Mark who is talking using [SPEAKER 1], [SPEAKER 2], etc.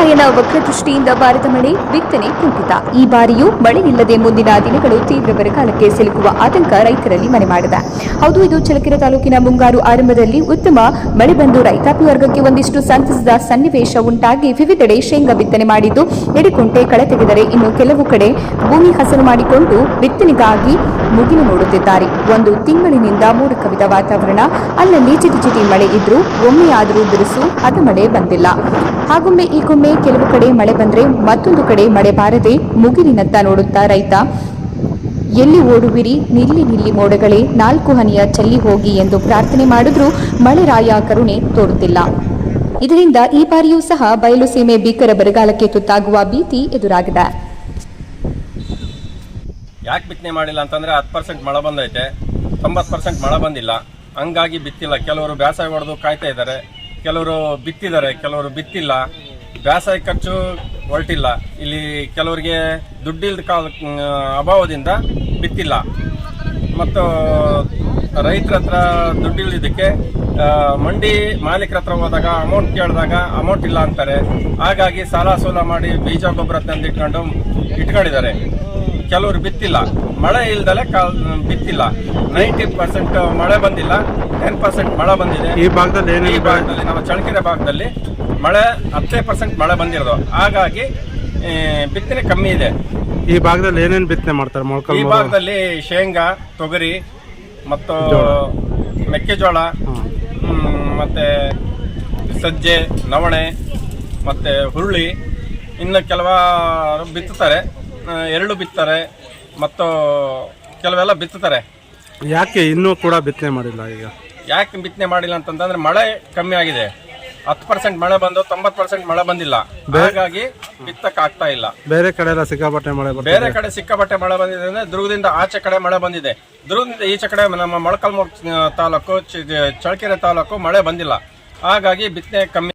[SPEAKER 1] ಮಳೆರಾಯನ ವಕ್ರದೃಷ್ಟಿಯಿಂದ ಬಾರದ ಮಳೆ, ಬಿತ್ತನೆ ಕುಂಠಿತ. ಈ ಬಾರಿಯೂ ಮಳೆ ಇಲ್ಲದೆ ಮುಂದಿನ ದಿನಗಳು ತೀವ್ರ ಬರಗಾಲಕ್ಕೆ ಸಿಲುಕುವ ಆತಂಕ ರೈತರಲ್ಲಿ ಮನೆ ಮಾಡಿದೆ. ಹೌದು, ಇದು ಚಳ್ಳಕೆರೆ ತಾಲೂಕಿನ ಮುಂಗಾರು ಆರಂಭದಲ್ಲಿ ಉತ್ತಮ ಮಳೆ ಬಂದು ರೈತಾಪಿ ವರ್ಗಕ್ಕೆ ಒಂದಿಷ್ಟು ಸಂತಸದ ಸನ್ನಿವೇಶ ಉಂಟಾಗಿ ವಿವಿಧೆಡೆ ಶೇಂಗಾ ಬಿತ್ತನೆ ಮಾಡಿದ್ದು ಎಡೆಕುಂಟೆ ಕಳೆ ತೆಗೆದರೆ ಇನ್ನು ಕೆಲವು ಕಡೆ ಭೂಮಿ ಹಸನು ಮಾಡಿಕೊಂಡು ಬಿತ್ತನೆಗಾಗಿ ಮುಗಿಲು ನೋಡುತ್ತಿದ್ದಾರೆ. ಒಂದು ತಿಂಗಳಿನಿಂದ ಮೋಡ ಕವಿದ ವಾತಾವರಣ, ಅಲ್ಲಲ್ಲಿ ಚಿಟಿ ಮಳೆ ಇದ್ರೂ ಒಮ್ಮೆಯಾದರೂ ಬಿರುಸು ಅದ ಮಳೆ ಬಂದಿಲ್ಲ. ಹಾಗೊಮ್ಮೆ ಈಗೊಮ್ಮೆ ಕೆಲವು ಕಡೆ ಮಳೆ ಬಂದ್ರೆ ಮತ್ತೊಂದು ಕಡೆ ಮಳೆ ಬಾರದೆ ಮುಗಿಲಿನತ್ತ ನೋಡುತ್ತಾ ರೈತ ಎಲ್ಲಿ ಓಡುವಿರಿ, ನಿಲ್ಲಿ ಮೋಡಗಳೇ, 4 ಹನಿಯ ಚೆಲ್ಲಿ ಹೋಗಿ ಎಂದು ಪ್ರಾರ್ಥನೆ ಮಾಡಿದ್ರೂ ಮಳೆರಾಯ ಕರುಣೆ ತೋರುತ್ತಿಲ್ಲ. ಇದರಿಂದ ಈ ಬಾರಿಯೂ ಸಹ ಬಯಲು ಸೀಮೆ ಭೀಕರ ಬರಗಾಲಕ್ಕೆ ತುತ್ತಾಗುವ ಭೀತಿ ಎದುರಾಗಿದೆ.
[SPEAKER 2] ಯಾಕೆ ಬಿತ್ತನೆ ಮಾಡಿಲ್ಲ ಅಂತಂದರೆ 10% ಮಳೆ ಬಂದೈತೆ, 90% ಮಳೆ ಬಂದಿಲ್ಲ. ಹಂಗಾಗಿ ಬಿತ್ತಿಲ್ಲ. ಕೆಲವರು ಬೇಸಾಯ ಹೊಡೆದು ಕಾಯ್ತಾ ಇದ್ದಾರೆ, ಕೆಲವರು ಬಿತ್ತಿದ್ದಾರೆ, ಕೆಲವರು ಬಿತ್ತಿಲ್ಲ. ಬೇಸಾಯ ಖರ್ಚು ಹೊರಟಿಲ್ಲ. ಇಲ್ಲಿ ಕೆಲವರಿಗೆ ದುಡ್ಡಿಲ್ದ ಅಭಾವದಿಂದ ಬಿತ್ತಿಲ್ಲ. ಮತ್ತು ರೈತರ ಹತ್ರ ದುಡ್ಡಿಲ್ದಿದ್ದಕ್ಕೆ ಮಂಡಿ ಮಾಲೀಕರ ಹತ್ರ ಹೋದಾಗ ಅಮೌಂಟ್ ಕೇಳಿದಾಗ ಅಮೌಂಟ್ ಇಲ್ಲ ಅಂತಾರೆ. ಹಾಗಾಗಿ ಸಾಲ ಸೋಲ ಮಾಡಿ ಬೀಜ ಗೊಬ್ಬರ ತಂದು ಇಟ್ಕೊಂಡಿದ್ದಾರೆ. ಕೆಲವರು ಬಿತ್ತಿಲ್ಲ. ಮಳೆ ಇಲ್ದಲೆ ಬಿತ್ತಿಲ್ಲ. 90% ಮಳೆ ಬಂದಿಲ್ಲ, 10% ಮಳೆ ಬಂದಿದೆ.
[SPEAKER 3] ಈ ಭಾಗದಲ್ಲಿ
[SPEAKER 2] ನಮ್ಮ ಚಳ್ಳಕೆರೆ ಭಾಗದಲ್ಲಿ ಮಳೆ 10% ಮಳೆ ಬಂದಿರೋದು. ಹಾಗಾಗಿ ಬಿತ್ತನೆ ಕಮ್ಮಿ ಇದೆ.
[SPEAKER 3] ಈ ಭಾಗದಲ್ಲಿ ಏನೇನು ಬಿತ್ತನೆ ಮಾಡ್ತಾರೆ?
[SPEAKER 2] ಈ ಭಾಗದಲ್ಲಿ ಶೇಂಗಾ, ತೊಗರಿ ಮತ್ತು ಮೆಕ್ಕೆಜೋಳ, ಮತ್ತೆ ಸಜ್ಜೆ, ನವಣೆ, ಮತ್ತೆ ಹುರುಳಿ, ಇನ್ನು ಕೆಲವರು ಬಿತ್ತುತ್ತಾರೆ. ಎಳ್ಳು ಬಿತ್ತಾರೆ ಮತ್ತು ಕೆಲವೆಲ್ಲ ಬಿತ್ತುತ್ತಾರೆ.
[SPEAKER 3] ಯಾಕೆ ಇನ್ನೂ ಕೂಡ ಬಿತ್ತನೆ ಮಾಡಿಲ್ಲ? ಈಗ
[SPEAKER 2] ಯಾಕೆ ಬಿತ್ತನೆ ಮಾಡಿಲ್ಲ ಅಂತಂದ್ರೆ ಮಳೆ ಕಮ್ಮಿ ಆಗಿದೆ. 10% ಮಳೆ ಬಂದು 90% ಮಳೆ ಬಂದಿಲ್ಲ. ಹಾಗಾಗಿ ಬಿತ್ತಕ್ಕೆ ಆಗ್ತಾ ಇಲ್ಲ.
[SPEAKER 3] ಬೇರೆ ಕಡೆ ಎಲ್ಲ ಸಿಕ್ಕಾಪಟ್ಟೆ ಮಳೆ
[SPEAKER 2] ಬೇರೆ ಕಡೆ ಸಿಕ್ಕಾಪಟ್ಟೆ ಮಳೆ ಬಂದಿದೆ ಅಂದ್ರೆ ದುರ್ಗದಿಂದ ಆಚೆ ಕಡೆ ಮಳೆ ಬಂದಿದೆ. ದುರ್ಗದಿಂದ ಈಚೆ ಕಡೆ ನಮ್ಮ ಮೊಳಕಾಲ್ಮೂರು ತಾಲೂಕು, ಚಳ್ಳಕೆರೆ ತಾಲೂಕು ಮಳೆ ಬಂದಿಲ್ಲ. ಹಾಗಾಗಿ ಬಿತ್ತನೆ ಕಮ್ಮಿ.